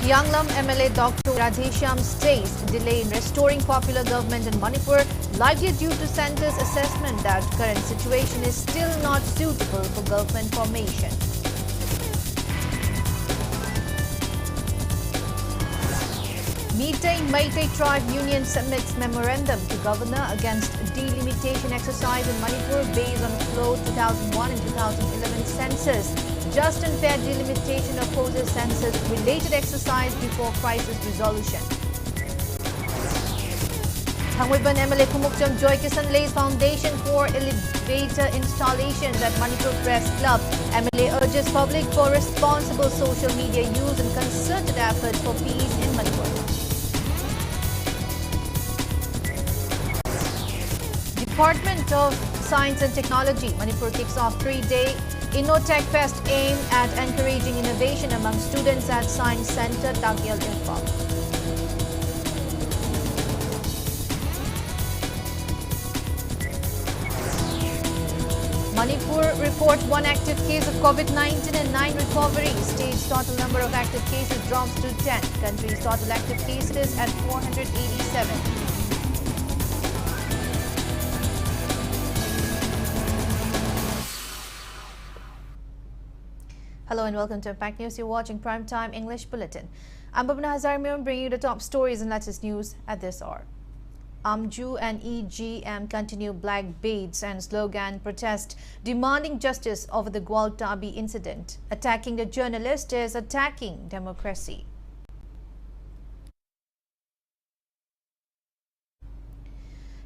Yanglam MLA Dr. Radheshyam states delay in restoring popular government in Manipur likely due to census assessment that current situation is still not suitable for government formation. Meitei Tribe Union submits memorandum to governor against delimitation exercise in Manipur based on flow 2001 and 2011 census. Just and fair delimitation opposes census-related exercise before crisis resolution. Thangwiban MLA Kumukcham Joy Kisan lays foundation for elevator installations at Manipur Press Club. MLA urges public for responsible social media use and concerted efforts for peace in Manipur. Department of Science and Technology, Manipur kicks off 3-day InnoTech Fest aimed at encouraging innovation among students at Science Center, Taekwondo Imphal. Manipur reports 1 active case of COVID-19 and 9 recoveries. State's total number of active cases drops to 10. Country's total active cases at 487. Hello and welcome to Impact News. You're watching Primetime English Bulletin. I'm BABINA HAJARIMAYUM bringing you the top stories and latest news at this hour. AMJU and EGM continue black beads and slogan protest demanding justice over the Gwaltabi incident. Attacking the journalist is attacking democracy.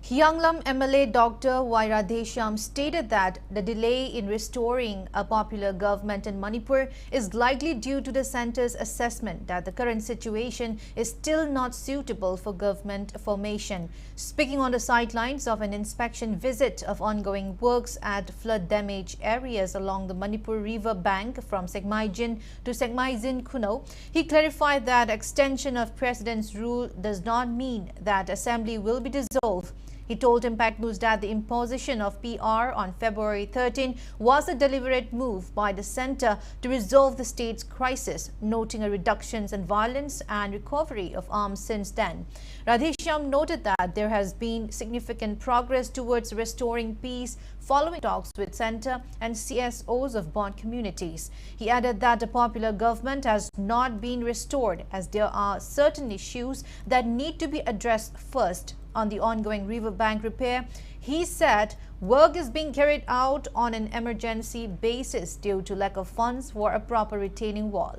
Yanglam MLA Dr. Radheshyam stated that the delay in restoring a popular government in Manipur is likely due to the centre's assessment that the current situation is still not suitable for government formation. Speaking on the sidelines of an inspection visit of ongoing works at flood-damaged areas along the Manipur river bank from Sekmaijin to Sekmaijin Kuno, he clarified that extension of President's rule does not mean that Assembly will be dissolved. He told Impact News that the imposition of PR on February 13 was a deliberate move by the centre to resolve the state's crisis, noting a reduction in violence and recovery of arms since then. Radheshyam noted that there has been significant progress towards restoring peace following talks with centre and CSOs of bond communities. He added that the popular government has not been restored as there are certain issues that need to be addressed first. On the ongoing riverbank repair, he said work is being carried out on an emergency basis due to lack of funds for a proper retaining wall.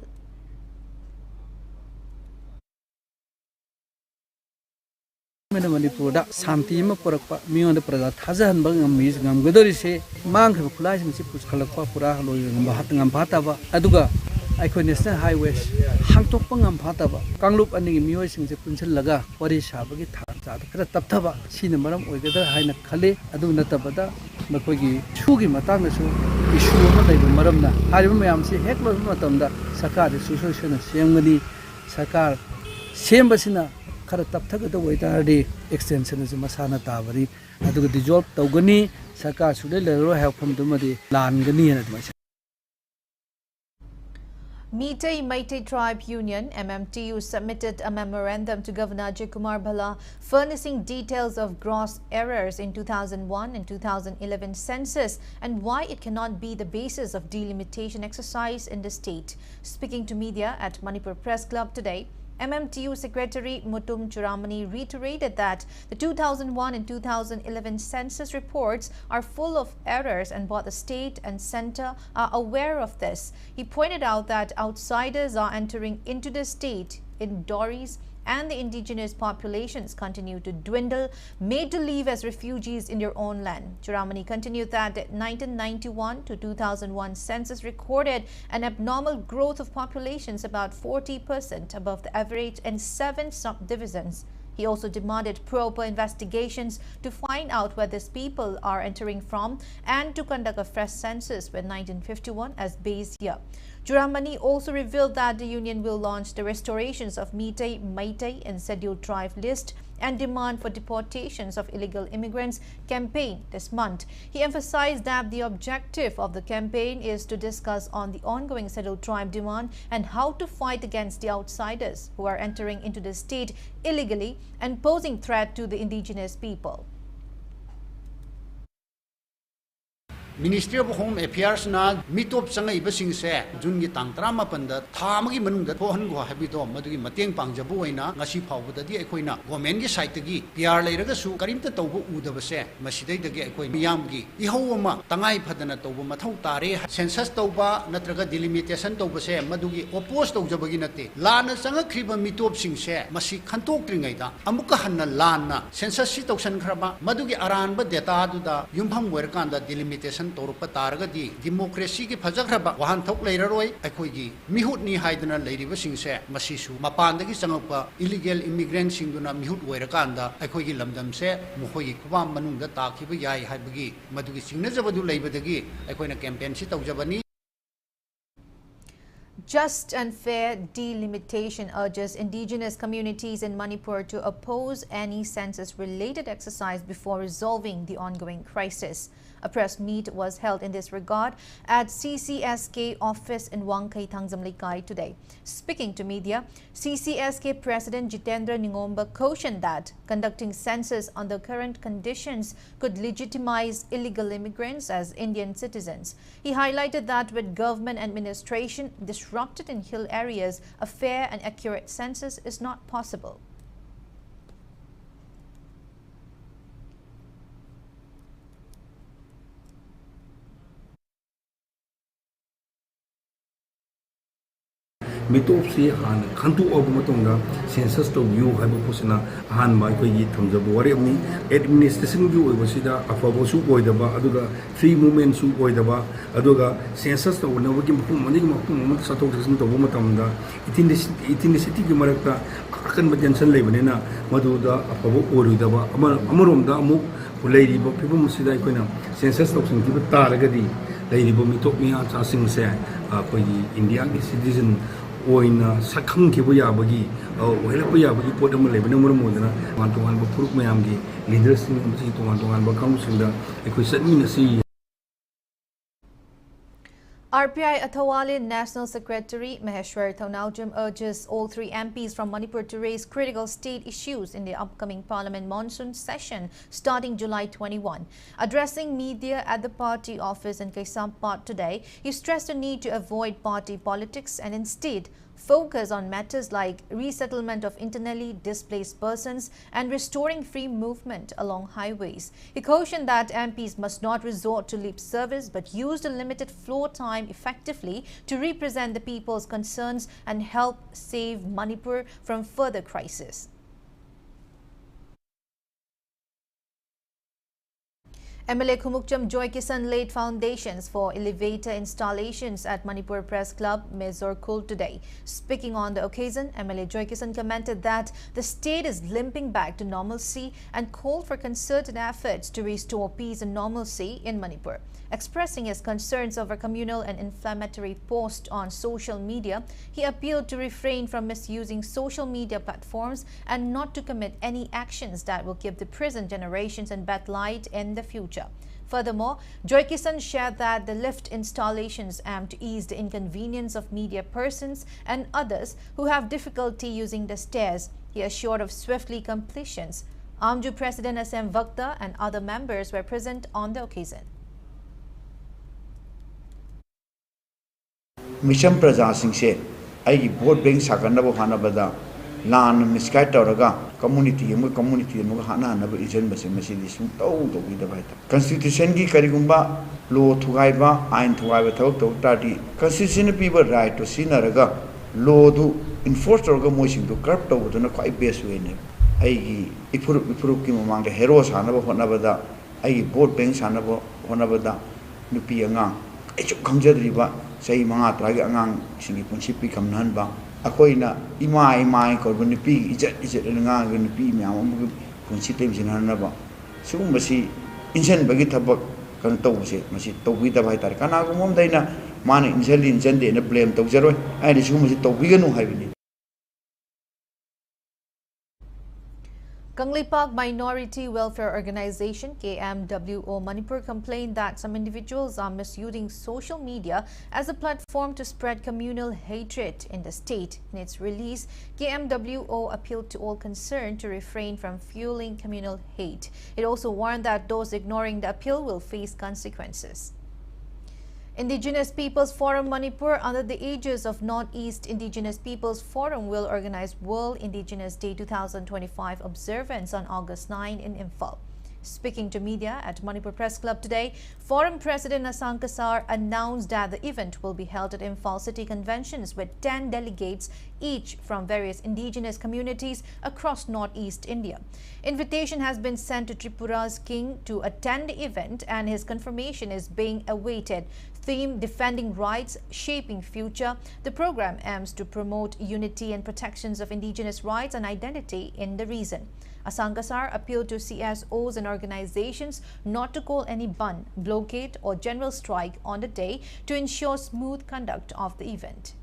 Manipur Santi Mapurakpa, Mion the Prada, Hazan Bangam, Gadori, Mank, Flash, and Sipuskalapa, Pura, Bahatangam Patava, Aduga, Iconistan Highways, Hangtopangam Patava, Kanglup and the Muising the Punchel Laga, what is Shabaki Taptava, Cinemaram, or the Haina Kale, Aduna Tabada, Makogi, Chugi Matangasu, Issue Maramna, Harimayam, Hekla Matamda, Sakar, the Susan, Siamani, Sakar, Siambasina. Taptaka way the extension is Masana Tavari. I took the job Togani, Saka should help from the Madi Langani and myself. Meitei Tribe Union MMTU submitted a memorandum to Governor Ajay Kumar Bhalla furnishing details of gross errors in 2001 and 2011 census and why it cannot be the basis of delimitation exercise in the state. Speaking to media at Manipur Press Club today, MMTU Secretary Mutum Churamani reiterated that the 2001 and 2011 census reports are full of errors and both the state and centre are aware of this. He pointed out that outsiders are entering into the state in dories and the indigenous populations continue to dwindle, made to leave as refugees in their own land. Churamani continued that 1991 to 2001 census recorded an abnormal growth of populations about 40% above the average in 7 subdivisions. He also demanded proper investigations to find out where these people are entering from and to conduct a fresh census with 1951 as base year. Juramani also revealed that the union will launch the restorations of Meitei, Meitei and scheduled tribe list and demand for deportations of illegal immigrants campaign this month. He emphasized that the objective of the campaign is to discuss on the ongoing scheduled tribe demand and how to fight against the outsiders who are entering into the state illegally and posing threat to the indigenous people. Ministry of Home Affairs na mitop sangai basing se June gi tang 18 da tha amagi manung da thohan go habido madugi mateng pangjabu oina ngasi phawbada di ekoina government gi site gi PR leiraga su karimta tawbu udaba se masidai dagi ekoi miyam gi ihau ama tangai phadana tawbu mathau tare census tawba natraga delimitation tawba se madugi oppose tawjabagi nate lana sanga khriba mitop sing se masi khantok tringai da amuka hanna lana census si tawsan khraba madugi aranba data du da yumpham werkan da delimitation Torupa Targadi, democracy ki Fajakraba, Wahan Tok Lairoi, Ekogi, Mihutni Haidana Lady Singse, Masisu, Mapandaki Sangapa, illegal immigrants Singuna Mihut Werakanda, Ekogi Lamdam se, Muhoi Kuam Manunda Taki Yai Habagi, Maduki Sinazabadu Labadagi, Ekoina campaign sit of Javani. Just and fair delimitation urges indigenous communities in Manipur to oppose any census-related exercise before resolving the ongoing crisis. A press meet was held in this regard at CCSK office in Wangkai Thangzamlikai today. Speaking to media, CCSK President Jitendra Ningomba cautioned that conducting census under current conditions could legitimize illegal immigrants as Indian citizens. He highlighted that with government administration disrupted in hill areas, a fair and accurate census is not possible. Mitopsi Han Kantu Ogumatonga, census to view Habusina, Han Maikoyi Tamzabori, administration view Wasida, Afabosu Boydaba, Aduga, 3 movements Su Boydaba, Aduga, census to Navakim Manik Sato to Womatamda, it in the city Maraka, Akan Majansan Lebanina, Maduda, Afabo Oridaba, Amurumda, Muk, Lady, but people Musida Quina, census to Taragadi, Lady Bomitopmi answer sing say, Indian citizen. Oina Sakang Kibuya-Bagi, Helapuyabagi, put them a labor Mudana, one to one Puruk Mayamgi, leaders in the to one to one council, Equisat. RPI Athawali National Secretary Maheshwar Thaunawjam urges all 3 MPs from Manipur to raise critical state issues in the upcoming Parliament monsoon session starting July 21. Addressing media at the party office in Kaisampad today, he stressed the need to avoid party politics and instead focus on matters like resettlement of internally displaced persons and restoring free movement along highways. He cautioned that MPs must not resort to lip service but use the limited floor time effectively to represent the people's concerns and help save Manipur from further crisis. MLA Khumukcham Joy Kisan laid foundations for elevator installations at Manipur Press Club, Mezorkul today. Speaking on the occasion, MLA Joy Kisan commented that the state is limping back to normalcy and called for concerted efforts to restore peace and normalcy in Manipur. Expressing his concerns over communal and inflammatory posts on social media, he appealed to refrain from misusing social media platforms and not to commit any actions that will give the present generations in bad light in the future. Furthermore, Joy Kisan shared that the lift installations aim to ease the inconvenience of media persons and others who have difficulty using the stairs. He assured of swiftly completions. Amju President SM Vakta and other members were present on the occasion. Mission Praja Singh said, I vote being Sakanaba Hanabada, Lan Miskai Toraga, community, community, and Hana, never is in Messi, told with the Vita. Constitution Karigumba, Law to Gaiba, Ein to Iva Tati, Constitution people right to Sinaraga, Law to enforce Toga motion to curb over the quite best way. I put him among the heroes Hanaba Honabada, I vote being Sanaba Honabada, Nupianga, Echukamja. Say mga talaga ang sige prinsipi kamnan ba ako ina imay ko bunipi ijat nga bunipi mi among prinsipi sinan na ba sung basi insan bagi tabak kan to basi masi to wi da bai tar kana ko mom dai na ꯃꯥꯅ ꯏꯟꯖꯜꯂꯤ ꯏꯟꯖꯟꯗꯦꯅ blame ꯇꯧꯖꯔꯣꯏ ꯑꯩꯅ ꯁꯤꯒꯨꯝꯕꯁꯤ ꯇꯧꯕꯤꯒꯅꯨ ꯍꯥꯏꯕꯅꯤ Kanglipak Minority Welfare Organization KMWO Manipur complained that some individuals are misusing social media as a platform to spread communal hatred in the state. In its release, KMWO appealed to all concerned to refrain from fueling communal hate. It also warned that those ignoring the appeal will face consequences. Indigenous Peoples Forum Manipur, under the aegis of Northeast Indigenous Peoples Forum, will organize World Indigenous Day 2025 observance on August 9 in Imphal. Speaking to media at Manipur Press Club today, Forum President Asankasar announced that the event will be held at Imphal City Conventions with 10 delegates, each from various indigenous communities across Northeast India. Invitation has been sent to Tripura's king to attend the event, and his confirmation is being awaited. Theme: Defending Rights, Shaping Future. The program aims to promote unity and protections of indigenous rights and identity in the region. Asankasar appealed to CSOs and organizations not to call any ban, blockade or general strike on the day to ensure smooth conduct of the event.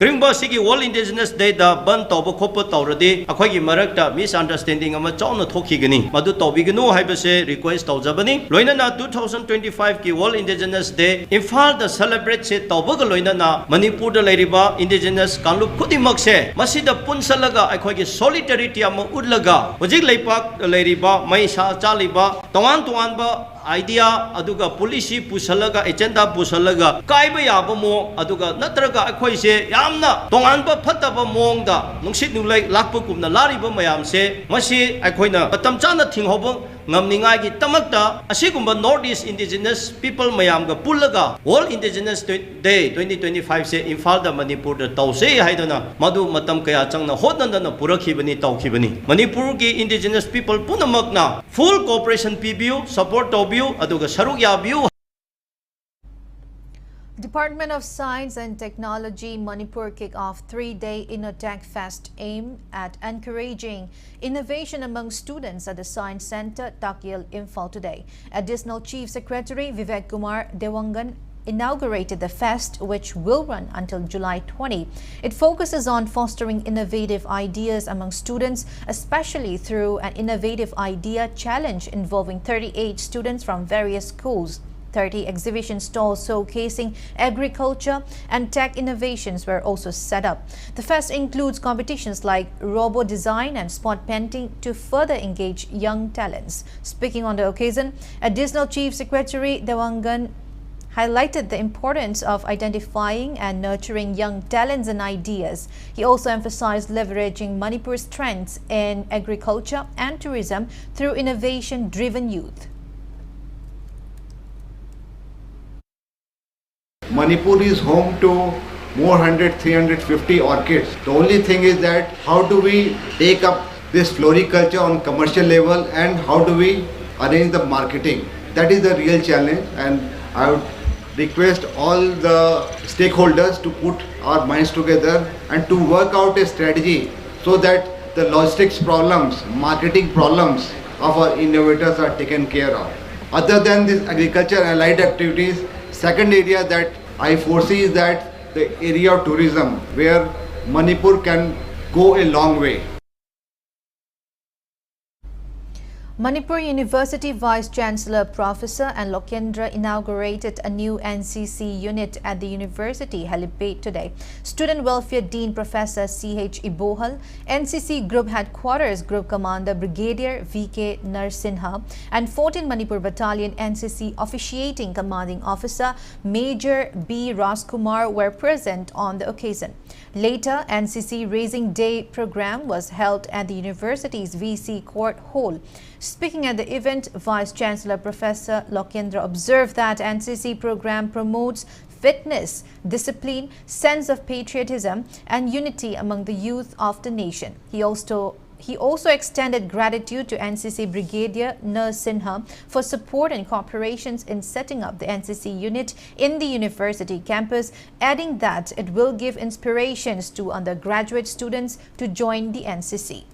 Kringba sigi World Indigenous Day da ban tawba khopa tawradi akhoi gi marakta misunderstanding ama chawna thokhigani madu tawbiganu haibase request tawjabani loinana 2025 ki World Indigenous Day Imphal da celebrate se tawba ga loinana Manipur da leiriba indigenous kanlup khudimak se masida punsalaga akhoi gi solidarity ama udlaga hojik leipak leiriba maisa chaliba tongan ba idea aduga policy pusalaga agenda pusalaga kaiba yaba mo aduga natraga akhoi se yamna tonganba phataba mongda nungsit nulai lakpa kumna lariba mayam se masi akhoina patam chana thinghoba ngamningai gi tamakta asigumba Northeast Indigenous People mayam ga pullaga World Indigenous Day 2025 se Imphal da Manipur da tause haidana madu matam kaya changna hodnandana purakhibani tawkhibani Manipur gi Indigenous People punamakna full cooperation PBU support tobiu aduga saruk yabiu. Department of Science and Technology Manipur kick off 3-day InnoTech Fest aimed at encouraging innovation among students at the Science Center, Takyil, Imphal today. Additional Chief Secretary Vivek Kumar Dewangan inaugurated the fest, which will run until July 20. It focuses on fostering innovative ideas among students, especially through an innovative idea challenge involving 38 students from various schools. 30 exhibition stalls showcasing agriculture and tech innovations were also set up. The fest includes competitions like robo design and spot painting to further engage young talents. Speaking on the occasion, Additional Chief Secretary Dewangan highlighted the importance of identifying and nurturing young talents and ideas. He also emphasized leveraging Manipur's strengths in agriculture and tourism through innovation-driven youth. Manipur is home to more 350 orchids. The only thing is that how do we take up this floriculture on commercial level and how do we arrange the marketing? That is the real challenge, and I would request all the stakeholders to put our minds together and to work out a strategy so that the logistics problems, marketing problems of our innovators are taken care of. Other than this agriculture and allied activities, second area that I foresee is that the area of tourism, where Manipur can go a long way. Manipur University Vice Chancellor Professor and Lokendra inaugurated a new NCC unit at the university helipad today. Student Welfare Dean Professor C.H. Ibohal, NCC Group Headquarters Group Commander Brigadier V.K. Narsinha, and 14 Manipur Battalion NCC Officiating Commanding Officer Major B. Raskumar were present on the occasion. Later, NCC Raising Day program was held at the university's VC Court Hall. Speaking at the event, Vice Chancellor Professor Lokendra observed that NCC program promotes fitness, discipline, sense of patriotism and unity among the youth of the nation. He also extended gratitude to NCC Brigadier Narsinha for support and cooperations in setting up the NCC unit in the university campus, adding that it will give inspirations to undergraduate students to join the NCC.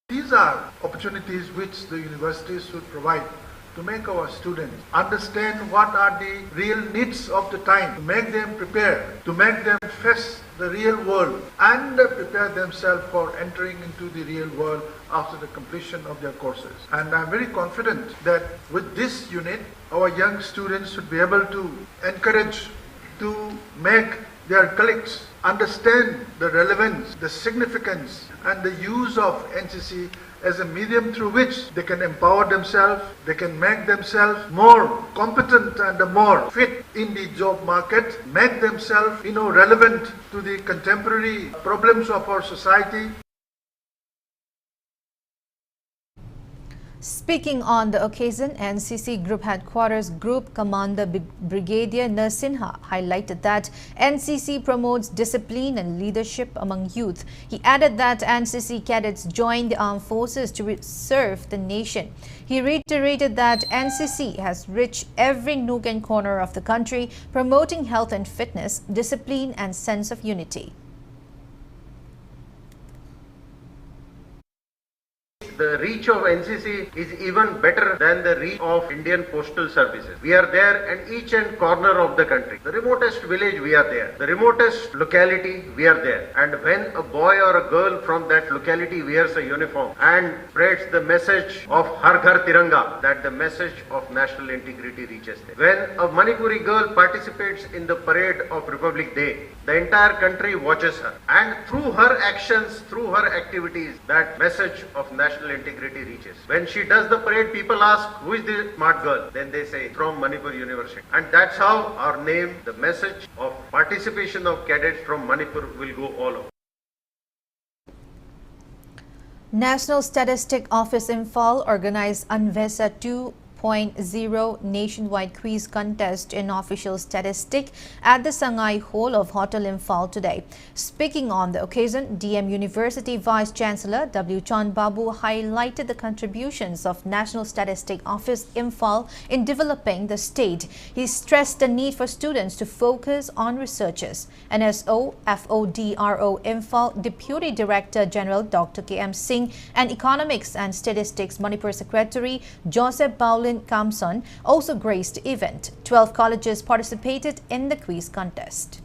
These these are opportunities which the universities should provide to make our students understand what are the real needs of the time, to make them prepare, to make them face the real world and prepare themselves for entering into the real world after the completion of their courses. And I'm very confident that with this unit, our young students should be able to encourage to make their colleagues understand the relevance, the significance and the use of NCC as a medium through which they can empower themselves, they can make themselves more competent and more fit in the job market, make themselves, relevant to the contemporary problems of our society. Speaking on the occasion, NCC Group Headquarters Group Commander Brigadier Narsinha highlighted that NCC promotes discipline and leadership among youth. He added that NCC cadets join the armed forces to serve the nation. He reiterated that NCC has reached every nook and corner of the country, promoting health and fitness, discipline and sense of unity. The reach of NCC is even better than the reach of Indian Postal Services. We are there at each and corner of the country. The remotest village, we are there. The remotest locality, we are there. And when a boy or a girl from that locality wears a uniform and spreads the message of Har Ghar Tiranga, that the message of national integrity reaches there. When a Manipuri girl participates in the parade of Republic Day, the entire country watches her. And through her actions, through her activities, that message of national integrity reaches. When she does the parade, people ask, who is the smart girl? Then they say, from Manipur University. And that's how our name, the message of participation of cadets from Manipur will go all over. National Statistic Office Imphal organized Anvesa 2.0 nationwide quiz contest in official statistic at the Sangai Hall of Hotel Imphal today. Speaking on the occasion, DM University Vice Chancellor W. Chan Babu highlighted the contributions of National Statistic Office Imphal in developing the state. He stressed the need for students to focus on researchers. NSO FODRO Imphal Deputy Director General Dr. K.M. Singh and Economics and Statistics Manipur Secretary Joseph Paulin Kamson also graced the event. 12 colleges participated in the quiz contest.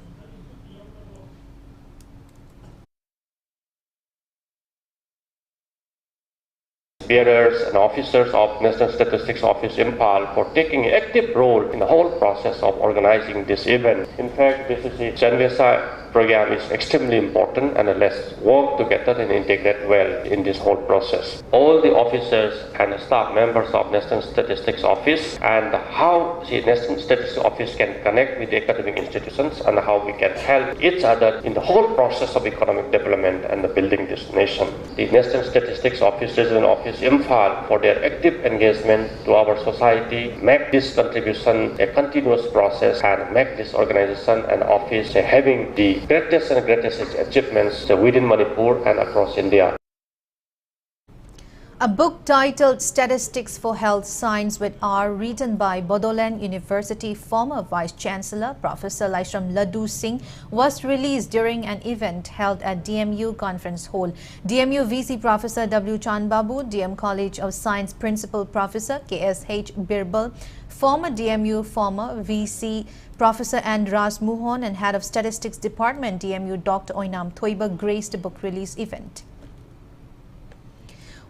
Bearers and officers of National Statistics Office Imphal for taking an active role in the whole process of organizing this event. In fact, this is the Janvesa program is extremely important, and let's work together and integrate well in this whole process. All the officers and staff members of National Statistics Office and how the National Statistics Office can connect with the academic institutions and how we can help each other in the whole process of economic development and building this nation. The National Statistics Office, Regional Office Imphal, for their active engagement to our society, make this contribution a continuous process and make this organization and office having the greatest achievements within Manipur and across India. A book titled Statistics for Health Science with R, written by Bodoland University former Vice Chancellor Professor Laishram Laddu Singh, was released during an event held at DMU Conference Hall. DMU VC Professor W. Chan Babu, DM College of Science Principal Professor KSH Birbal, former DMU former VC Professor Andras Muhon and Head of Statistics Department DMU Dr. Oinam Thoiba graced the book release event.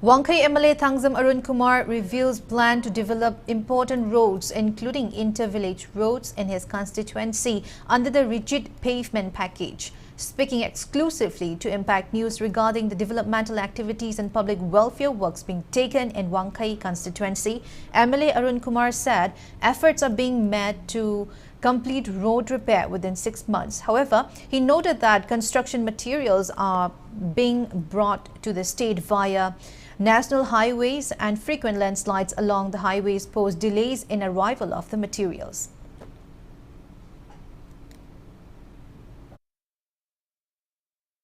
Wangkai MLA Thangzam Arun Kumar reveals plan to develop important roads, including inter-village roads in his constituency under the rigid pavement package. Speaking exclusively to Impact News regarding the developmental activities and public welfare works being taken in Wangkai constituency, MLA Arun Kumar said efforts are being made to complete road repair within 6 months. However, he noted that construction materials are being brought to the state via national highways, and frequent landslides along the highways pose delays in arrival of the materials.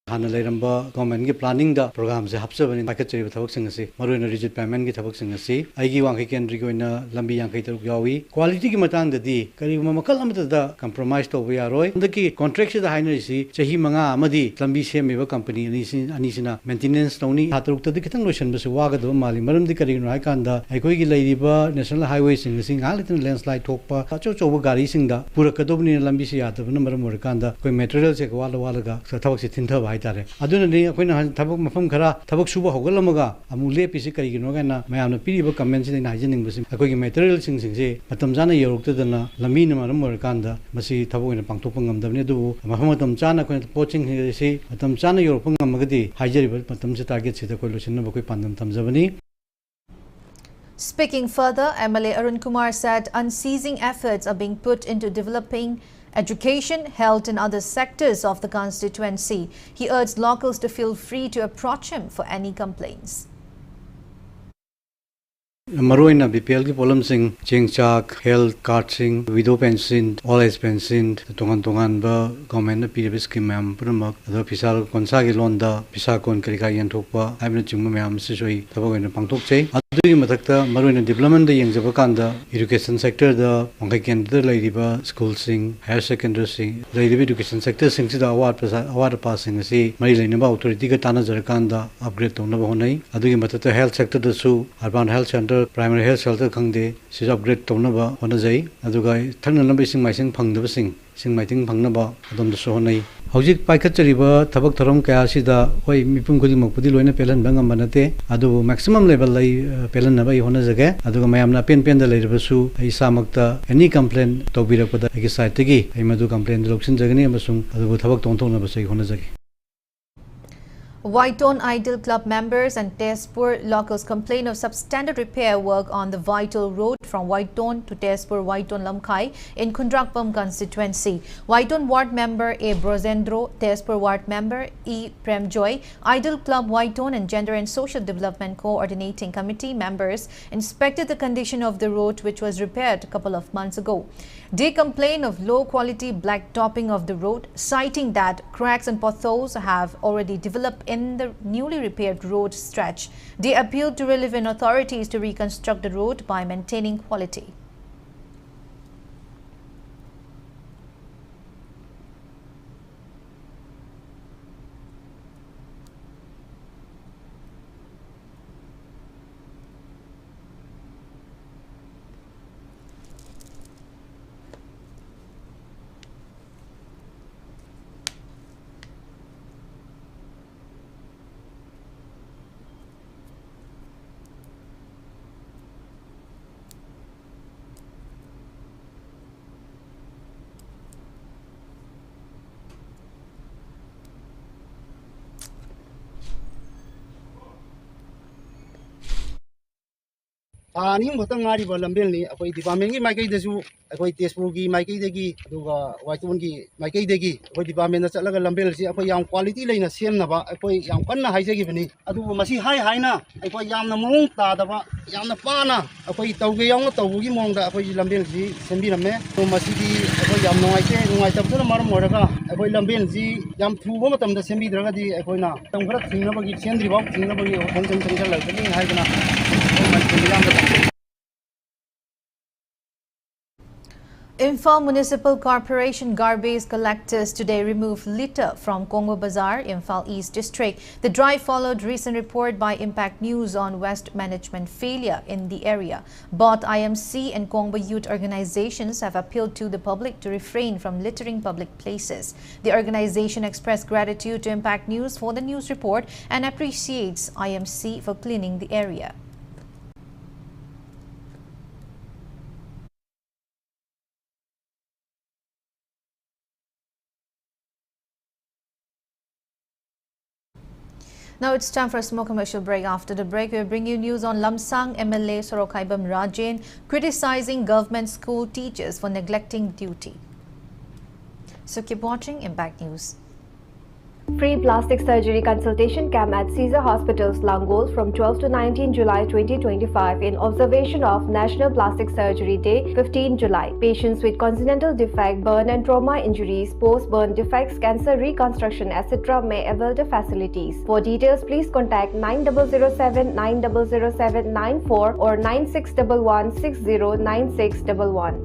Hana Leramba, government planning the programs, the Hapsabani, Pakatri, Tavok Maruna rigid payment, Tavok Singasi, Igi Wankikan Rigoina, Lambi Yankator Yawi, quality Matan the D, Karimakalam the compromised over Yaroi, the key contracts the Hainerisi, Chahimanga, Amadi, Lambi Shemiva Company, Anisina, maintenance, Tony, Hatruk to the Kitanguation, Wagado, Mali, Maram the Karin Raikanda, Equigi Ladiba, National Highways in the Sing Alitan landslide Tokpa, Tacho over Garising, Purakadobni, Lambisia, the number of Murakanda, materials like Walla Wallaga, Tavok Tinta. Aduna Aquina Tabuk Mafum Kara, Tabuk Suba Hogolamaga, Amule Pisicari Nogana, Mayam Piriba convention in hygienic was a material sing say, Matamzana Yorokana, Lamina Maramurkanda, Masi Tabu in a Pantopangam Damnedu, Mahamatam Chana poaching say, Matamchana Yoropanga Magadi, Hajari, Matamsa targets the coalition of Pandam Tamzavani. Speaking further, MLA Arun Kumar said unceasing efforts are being put into developing education, health and other sectors of the constituency. He urged locals to feel free to approach him for any complaints. Maroina BPL ki polam sing chingchak health card sing widow pension all age pension tongan ba government na PWS scheme mam purmak ado pisal konsa gi loan da pisa kon kari ka yan thokpa aibna chingma mam sisoi thabagoina pangtok chei adugi mathakta maroina development da yengjaba kanda education sector da mangai kendra laidiba school sing higher secondary sing laidiba education sector sing sida award passing si mari lainaba authority ga tana jarkanda upgrade tongna ba honai adugi mathakta health sector da su urban health center primary health shelter khangde si upgrade tonaba honajai aduga thangna lambe sing maising phangdaba sing maiting phangnaba adom da so honai hojik paikachariba thabak thorom kaya sida hoi mipum khudi mokpudi loina pelan bangam banate adu maximum level lai pelan na bai hona jage aduga mayamna pen da leirbasu ai samakta any complaint tobirapada agi site gi ai madu complaint loksin jagani amasung adu thabak tongthong na basai hona jage. Whitehorn Idol Club members and Tezpur locals complain of substandard repair work on the vital road from Whitehorn to Tezpur Whitehorn Lamkai in Kundrakpam constituency. Whitehorn ward member A. Brozendro, Tezpur ward member E. Premjoy, Idol Club Whitehorn and Gender and Social Development Coordinating Committee members inspected the condition of the road which was repaired a couple of months ago. They complain of low quality black topping of the road, citing that cracks and potholes have already developed in the newly repaired road stretch. They appealed to relevant authorities to reconstruct the road by maintaining quality. Ani botang ngari ba lambel ni akoi department gi maikai desu akoi Tezpur gi maikai degi aduga Whitehorn gi maikai degi akoi department na chatlaga lambel si akoi yam quality leina semna ba akoi yam kanna haijagi bani adu masi haina akoi yamna mong ta da ba yamna pana akoi tauge yamna taugi mong da akoi lambel si sembi ramme to masi gi akoi yam nungai tabdana maram moraga akoi lambel si yam thuba matam da sembi draga di akoi na tam khara thingna ba gi sendri ba thingna ba gi khong chang chang la ni haigana Imphal Municipal Corporation garbage collectors today removed litter from Congo Bazaar, Imphal East District. The drive followed recent report by Impact News on waste management failure in the area. Both IMC and Congo youth organizations have appealed to the public to refrain from littering public places. The organization expressed gratitude to Impact News for the news report and appreciates IMC for cleaning the area. Now it's time for a small commercial break. After the break, we'll bring you news on Lamsang MLA Sorokhaibam Rajan criticizing government school teachers for neglecting duty. So keep watching Impact News. Free plastic surgery consultation camp at Caesar Hospitals, Langol from 12 to 19 July 2025 in observation of National Plastic Surgery Day 15 July. Patients with congenital defect, burn and trauma injuries, post-burn defects, cancer reconstruction, etc. may avail the facilities. For details, please contact 9007 9007 94 or 9611 609611.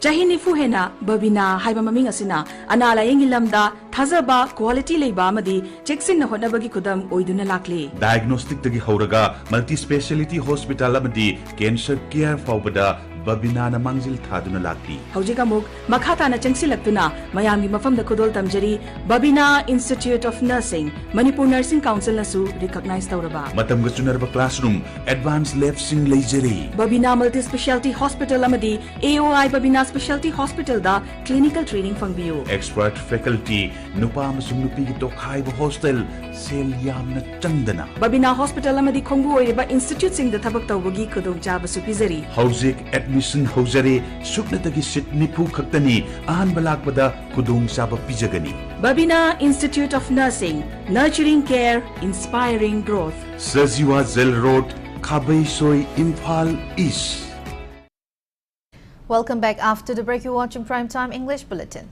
Chahinifu hena babina haiba maming asina anala yengilamda thazaba quality leiba amadi cheksin na honabagi kudam oiduna lakle diagnostic tagi hauraga multi speciality hospital amadi cancer care faubada babina na mangjil thaduna lakli haujiga muk makhata na changsilaktuna mayamgi mafamda kudol tamjari Babina Institute of Nursing Manipur Nursing Council nasu recognize tawraba matamga chunarba classroom advanced lab sing leijari Babina Multi Speciality Hospital amadi AOI Babina Specialty Hospital da clinical training fangbiyo expert faculty nupa amasung nupi gi tokhaiba hostel sel yamna chandana Babina Hospital amadi khongbu oiriba institute sing da thabak tawbagi khudong jaba su pizari hauzik admission haujare sukna tagi sit nipu khaktani ahan balakpada khudong jaba pijagani Babina Institute of Nursing Nurturing Care Inspiring Growth Sajiwa Zel Road Khabai Soi Imphal East. Welcome back. After the break, you're watching Primetime English Bulletin.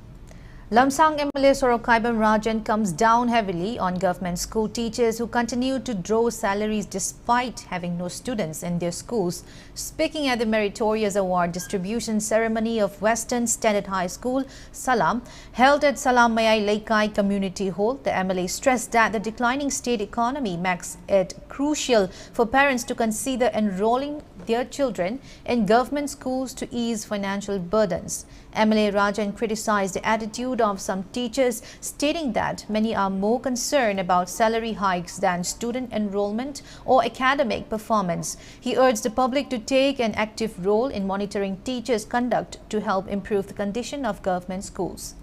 Lamsang MLA Sorokaibam Rajan comes down heavily on government school teachers who continue to draw salaries despite having no students in their schools. Speaking at the meritorious award distribution ceremony of Western Standard High School, Salam, held at Salam Mayai Laikai Community Hall, the MLA stressed that the declining state economy makes it crucial for parents to consider enrolling their children in government schools to ease financial burdens. MLA Rajan criticized the attitude of some teachers, stating that many are more concerned about salary hikes than student enrollment or academic performance. He urged the public to take an active role in monitoring teachers' conduct to help improve the condition of government schools.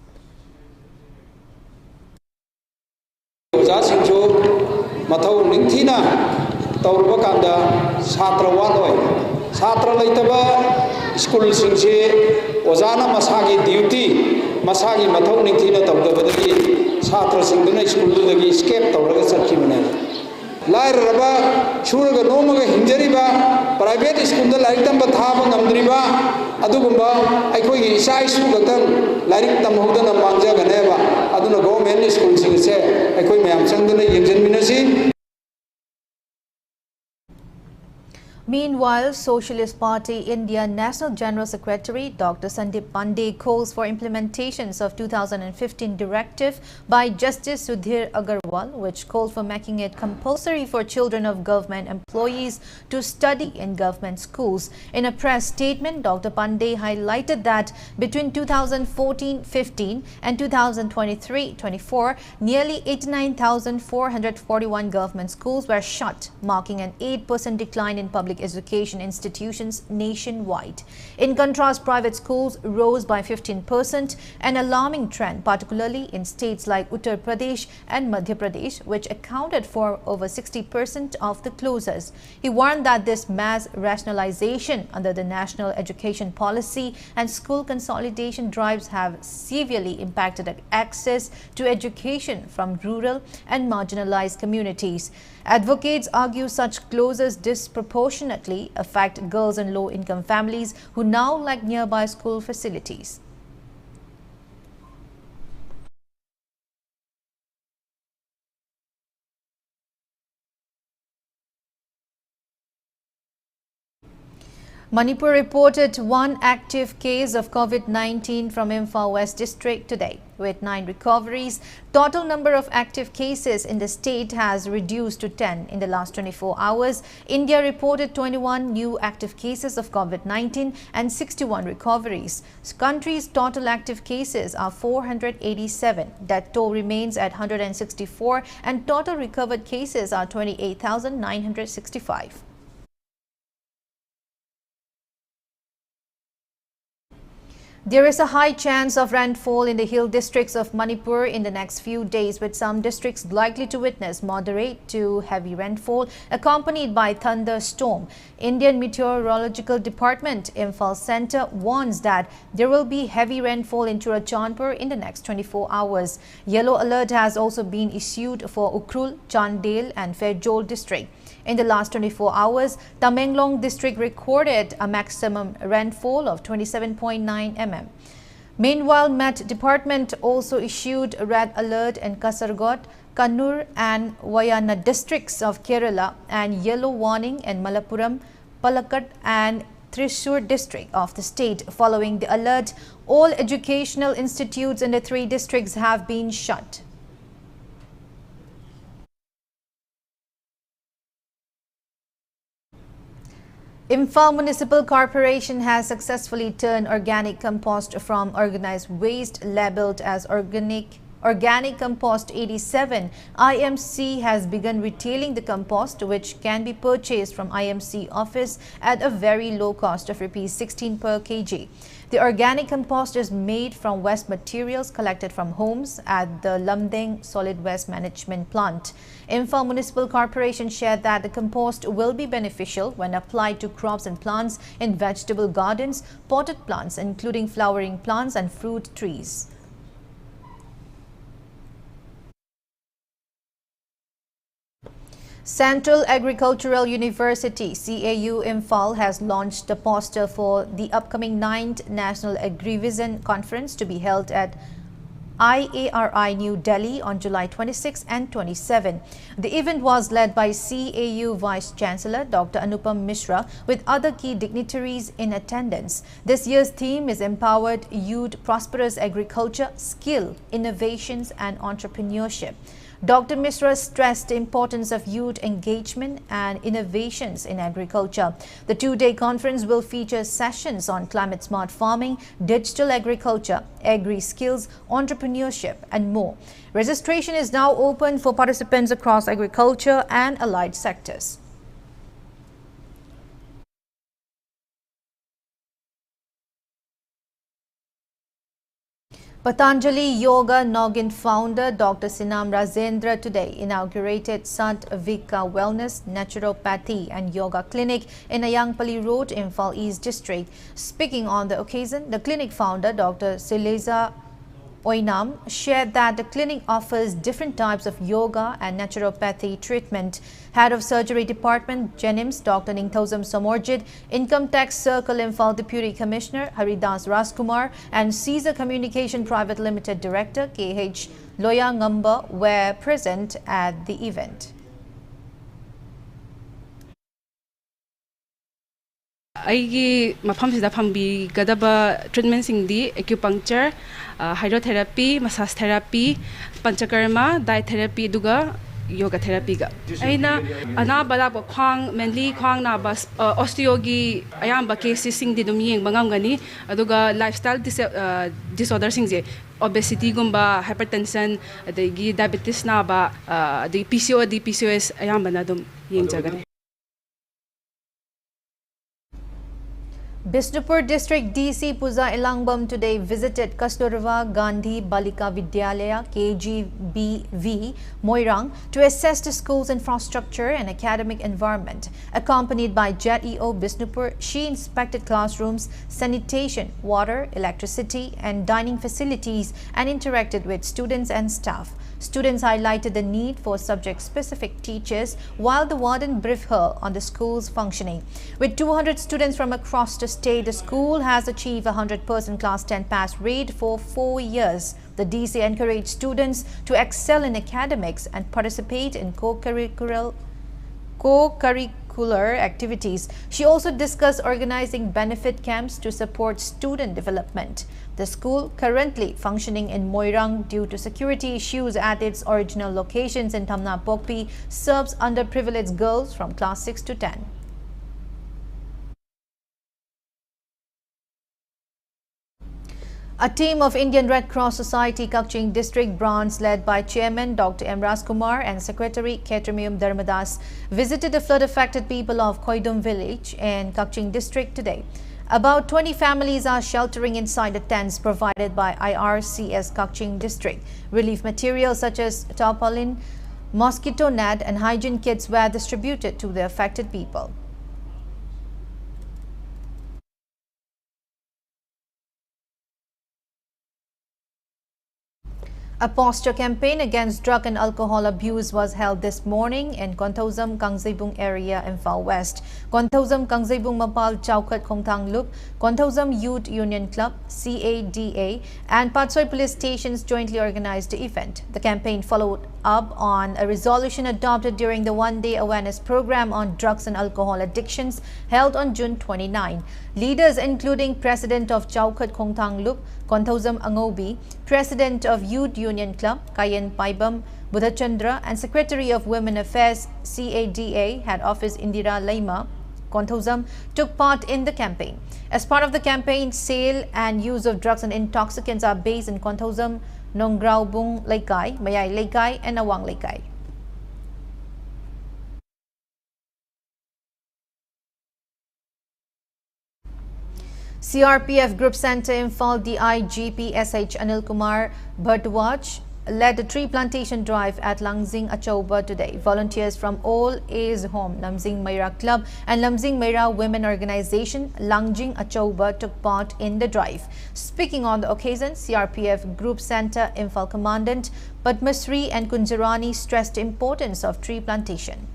Satra laitaba school singse ozana masagi duty masagi mathau ningthina tawdabadagi satra singduna school dagi escape tawraga sakhibane lairaba churaga nomaga hinjariba private school da larik tamba thaba ngamdriba adugumba aikoi gi isa isu gatang larik tamhodana mangja ganeba aduna government school singse aikoi mayam changduna yengjanminasi. Meanwhile, Socialist Party India National General Secretary Dr. Sandeep Pandey calls for implementations of 2015 directive by Justice Sudhir Agarwal, which called for making it compulsory for children of government employees to study in government schools. In a press statement, Dr. Pandey highlighted that between 2014-15 and 2023-24, nearly 89,441 government schools were shut, marking an 8% decline in public education institutions nationwide. In contrast, private schools rose by 15%, an alarming trend, particularly in states like Uttar Pradesh and Madhya Pradesh, which accounted for over 60% of the closures. He warned that this mass rationalization under the National Education Policy and school consolidation drives have severely impacted access to education from rural and marginalized communities. Advocates argue such closures disproportionately affect girls in low-income families who now lack nearby school facilities. Manipur reported one active case of COVID-19 from Imphal West District today. With 9 recoveries, total number of active cases in the state has reduced to 10 in the last 24 hours. India reported 21 new active cases of COVID-19 and 61 recoveries. The country's total active cases are 487. Death toll remains at 164 and total recovered cases are 28,965. There is a high chance of rainfall in the hill districts of Manipur in the next few days, with some districts likely to witness moderate to heavy rainfall accompanied by thunderstorm. Indian Meteorological Department Imphal Center warns that there will be heavy rainfall in Churachandpur in the next 24 hours. Yellow alert has also been issued for Ukhrul, Chandel and Fairjol district. In the last 24 hours, Tamenglong district recorded a maximum rainfall of 27.9 mm. Meanwhile, Met Department also issued a red alert in Kasaragod, Kannur and Wayanad districts of Kerala and yellow warning in Malappuram, Palakkad and Thrissur district of the state. Following the alert, all educational institutes in the three districts have been shut. Imphal Municipal Corporation has successfully turned organic compost from organized waste labeled as Organic Compost 87. IMC has begun retailing the compost, which can be purchased from IMC office at a very low cost of ₹16 per kg. The organic compost is made from waste materials collected from homes at the Lamdeng Solid Waste Management Plant. Imphal Municipal Corporation shared that the compost will be beneficial when applied to crops and plants in vegetable gardens, potted plants, including flowering plants and fruit trees. Central Agricultural University CAU Imphal has launched the poster for the upcoming 9th National Agrivision Conference to be held at IARI New Delhi on July 26 and 27. The event was led by CAU Vice Chancellor Dr. Anupam Mishra with other key dignitaries in attendance. This year's theme is Empowered Youth, Prosperous Agriculture, Skill, Innovations and Entrepreneurship. Dr. Mishra stressed the importance of youth engagement and innovations in agriculture. The two-day conference will feature sessions on climate-smart farming, digital agriculture, agri-skills, entrepreneurship, and more. Registration is now open for participants across agriculture and allied sectors. Patanjali Yoga Noggin founder Dr. Sinam Rajendra today inaugurated Sant Vika Wellness, Naturopathy and Yoga Clinic in Ayangpally Road, Imphal East District. Speaking on the occasion, the clinic founder Dr. Sileza Oinam shared that the clinic offers different types of yoga and naturopathy treatment. Head of Surgery Department, Jenims, Dr. Ningthosam Somorjit, Income Tax Circle Imphal Deputy Commissioner Haridas Raskumar and Caesar Communication Private Limited Director KH Loya Ngamba were present at the event. I mafamsida phambi gadaba treatment singdi acupuncture, hydrotherapy, massage therapy, panchakarma, diet therapy duga yoga therapy ga. Aina anabala ba khwang mainly khwang na ba osteogi ayamba cases singdi dum yeng bangam gani aduga lifestyle disorder singje obesity gumba hypertension adagi diabetes na ba the PCOD PCOS ayamba na dum yeng jagani. Bishnupur District DC Puja Ilangbam today visited Kasturba Gandhi Balika Vidyalaya KGBV Moirang to assess the school's infrastructure and academic environment. Accompanied by JEO Bishnupur, she inspected classrooms, sanitation, water, electricity and dining facilities and interacted with students and staff. Students highlighted the need for subject-specific teachers, while the warden briefed her on the school's functioning. With 200 students from across the state, the school has achieved a 100% Class 10 pass rate for 4 years. The DC encouraged students to excel in academics and participate in co-curricular activities. She also discussed organizing benefit camps to support student development. The school, currently functioning in Moirang due to security issues at its original locations in Thamna Pokpi, serves underprivileged girls from class 6 to 10. A team of Indian Red Cross Society Kakching District branch led by Chairman Dr. M. Raskumar and Secretary HAJARIMAYUM Dharmadas visited the flood-affected people of Koidum village in Kakching District today. About 20 families are sheltering inside the tents provided by IRCS Kakching district. Relief materials such as tarpaulin, mosquito net and hygiene kits were distributed to the affected people. A poster campaign against drug and alcohol abuse was held this morning in Konthozam Kangzaibung area in Far West. Konthozam Kangzaibung Mapal Chowkat Khongthang Loop, Konthozam Youth Union Club, CADA and Patsoy police stations jointly organized the event. The campaign followed up on a resolution adopted during the one-day awareness program on drugs and alcohol addictions held on June 29. Leaders including President of Chowkat Khongthang Loop, Konthozam Angobi, President of Youth Union Club, Kayan Paibam Budhachandra and Secretary of Women Affairs, CADA, Head Office Indira Laima, Konthozam, took part in the campaign. As part of the campaign, sale and use of drugs and intoxicants are based in Konthozam, Nonggraubung Laikai, Mayay Laikai and Awang Laikai. CRPF Group Center Imphal DIGP SH Anil Kumar Bhattwaj led a tree plantation drive at Langzing Achauba today. Volunteers from All A's Home, Lamzing Meira Club and Lamzing Meira Women Organization, Langjing Achauba took part in the drive. Speaking on the occasion, CRPF Group Center Imphal Commandant Padmasri and Kunjarani stressed the importance of tree plantation.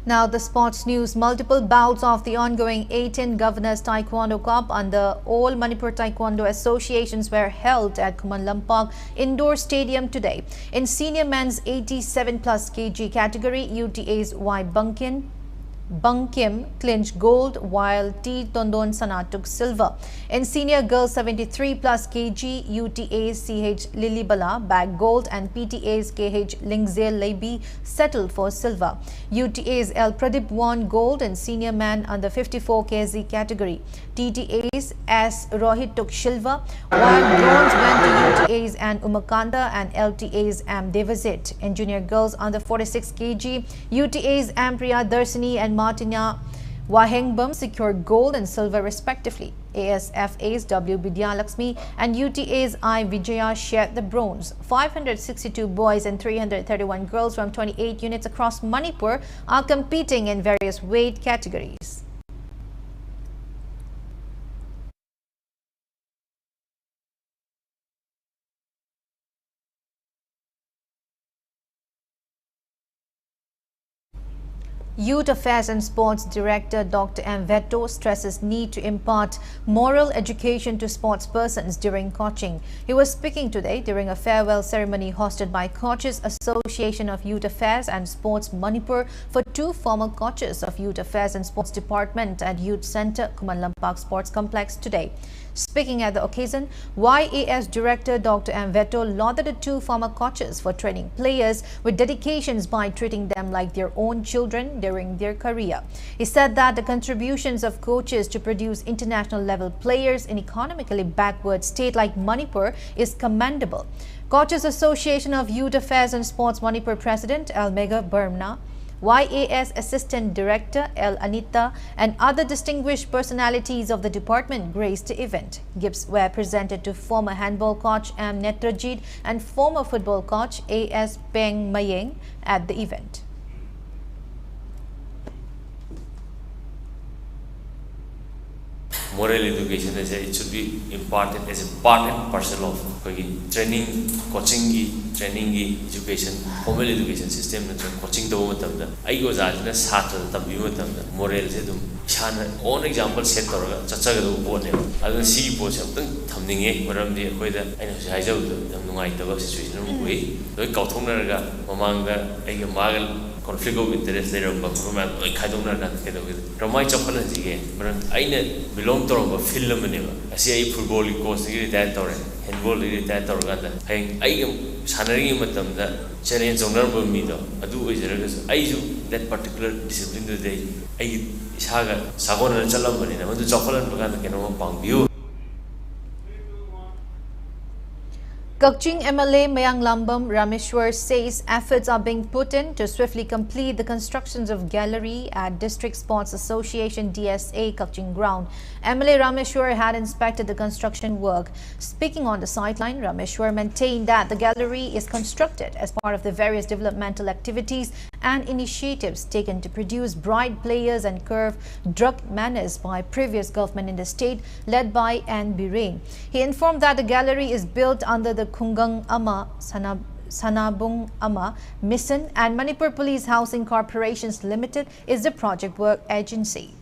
Now the sports news. Multiple bouts of the ongoing 18 Governors Taekwondo Cup under all Manipur Taekwondo associations were held at Khuman Lampak Indoor Stadium today. In senior men's 87+ kg category, UTA's Y Bangkim clinched gold while T Tondon Sana took silver. In senior girls 73+ kg, UTA's CH Lilibala bagged gold and PTA's KH Lingzel Leibi settled for silver. UTA's El Pradip won gold in senior man under 54 kg category. TTA's S Rohit took silver while bronze went to UTA's and Umakanda and LTA's M Devazit. In junior girls under 46 kg, UTA's Ampriya Darsani and Martina Wahengbam secured gold and silver respectively. ASFA's W Bidya Lakshmi and UTA's I Vijaya shared the bronze. 562 boys and 331 girls from 28 units across Manipur are competing in various weight categories. Youth Affairs and Sports Director Dr. M. Veto stresses need to impart moral education to sports persons during coaching. He was speaking today during a farewell ceremony hosted by Coaches Association of Youth Affairs and Sports Manipur for two former coaches of Youth Affairs and Sports Department at Youth Center, Khuman Lampak Sports Complex today. Speaking at the occasion, YAS Director Dr. M. Veto lauded the two former coaches for training players with dedications by treating them like their own children during their career. He said that the contributions of coaches to produce international level players in economically backward state like Manipur is commendable. Coaches Association of Youth Affairs and Sports Manipur President L. Mega Burmna, YAS Assistant Director L. Anita and other distinguished personalities of the department graced the event. Gifts were presented to former handball coach M. Netrajit and former football coach A.S. Peng Mayeng at the event. Moral education it should be imparted as a part and parcel of training, coaching, training, education, formal education system, coaching the I go as moral own example set Chachaga board. I don't see both something thumbing wherever the weather and the situation way. The Kautonga among the Magal conflict of interest later of Roman, I don't know that. From my chapel again, I belong to a film. I see a football course, handball, I am Sanari Matam, the challenge on Nerva Mido. I do that particular discipline today. I Saga, Sagon and Chalamani, I want to chocolate and can Pang view. Kakching MLA Mayang Lambam Rameshwar says efforts are being put in to swiftly complete the constructions of gallery at District Sports Association DSA Kakching ground. MLA Rameshwar had inspected the construction work. Speaking on the sideline, Rameshwar maintained that the gallery is constructed as part of the various developmental activities and initiatives taken to produce bright players and curb drug menace by previous government in the state led by N. Bireng. He informed that the gallery is built under the Khungang Ama Sanabung Ama Mission and Manipur Police Housing Corporations Limited is the project work agency.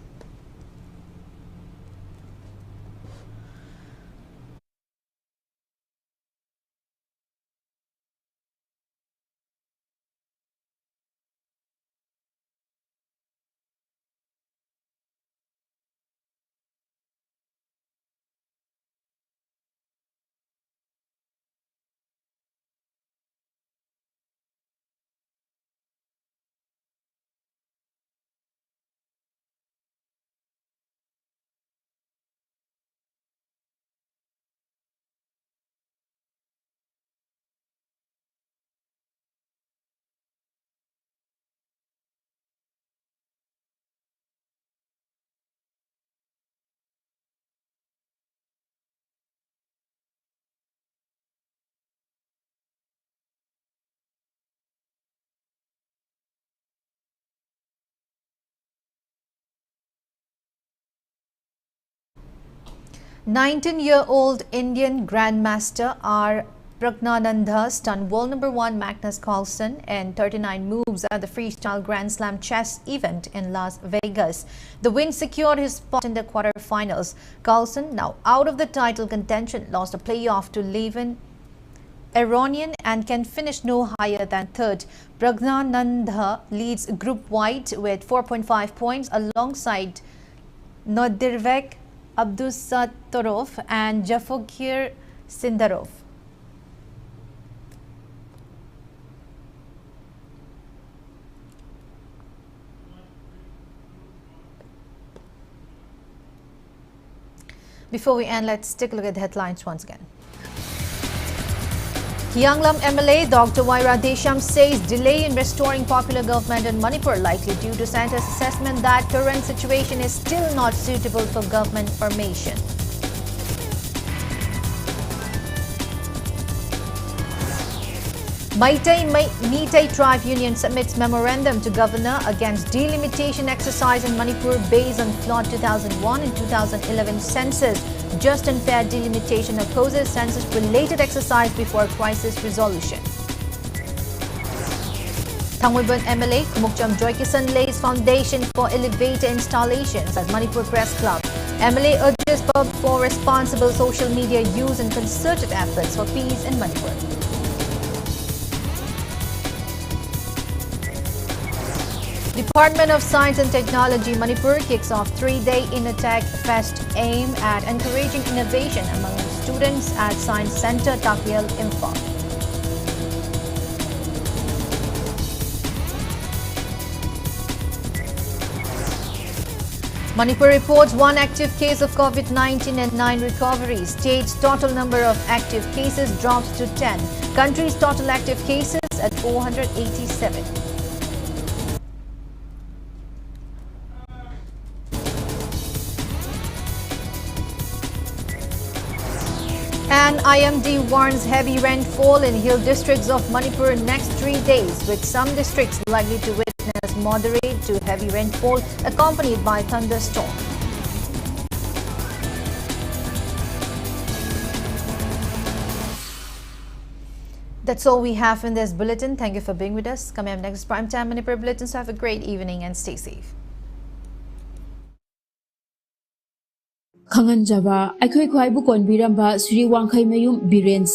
"19-year-old Indian grandmaster R. Pragnananda stunned world number 1 Magnus Carlsen in 39 moves at the Freestyle Grand Slam chess event in Las Vegas. The win secured his spot in the quarterfinals. Carlsen, now out of the title contention, lost a playoff to Levin Aronian and can finish no higher than third. Pragnananda leads group wide with 4.5 points alongside Nodirvek Abdusattorov and Jafokir Sindarov. Before we end, let's take a look at the headlines once again. Yanglam MLA Dr. Waira Desham says delay in restoring popular government in Manipur likely due to Centre's assessment that current situation is still not suitable for government formation. Meitei Tribe Union submits memorandum to Governor against delimitation exercise in Manipur based on flawed 2001 and 2011 census. Just and fair delimitation opposes census-related exercise before crisis resolution. Thangwiban MLA Kumukcham Joykisan lays foundation for elevator installations at Manipur Press Club. MLA urges for responsible social media use and concerted efforts for peace in Manipur. Department of Science and Technology Manipur kicks off 3-day InnoTech Fest aimed at encouraging innovation among students at Science Center Takyel Imphal. Manipur reports 1 active case of COVID-19 and 9 recoveries. State's total number of active cases drops to 10. Country's total active cases at 487. And IMD warns heavy rainfall in hill districts of Manipur next 3 days, with some districts likely to witness moderate to heavy rainfall accompanied by thunderstorm. That's all we have in this bulletin. Thank you for being with us. Coming up next, Primetime Manipur Bulletin. So have a great evening and stay safe. Khanganjaba, Akhoi Khwai Bu Konbiramba, Sri Wangkhai Mayum Biren